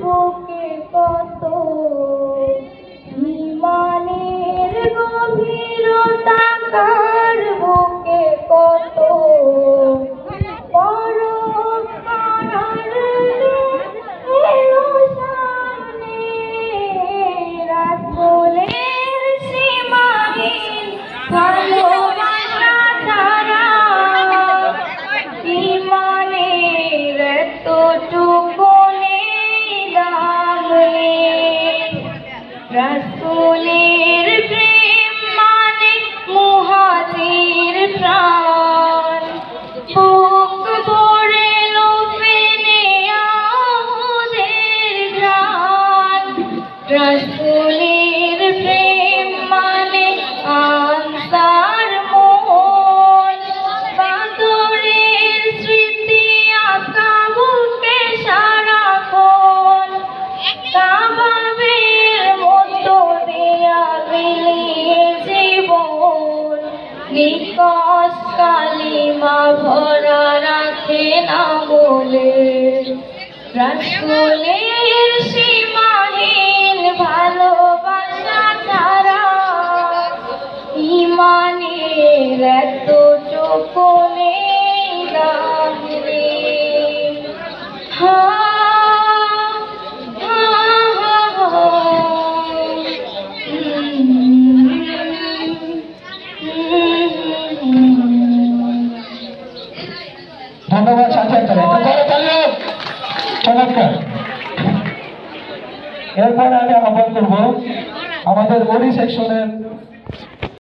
বুকে কত ইমানের গভীরতা, কার বুকে কত পরখ করার এলো সামনে। রাসূলের সীমাহীন ভালোবাসা ছাড়া ইমানের এতটুকু নেই দাম নেই। রাসূলের প্রেম মানে মুহাজির প্রাণ, বুক ভরে ফেনে আহুদের ঘ্রাণ। রাসূলের প্রেম মানে আনসার মন, বাদরের স্মৃতি আঁকা বুকে সারাক্ষণ। কাবাবের মতো দেয়া বিলিয়ে জীবন, নিকষ কালিমা ভরা রাখে না বলে। রাসূলের সীমাহীন ভালোবাসা ছাড়া ইমানের এতটুকু নেই দাম নেই। হা হা হা হা। ধন্যবাদ সাথে চমৎকার। এরপরে আমি আহ্বান করবো আমাদের ওডি সেকশনের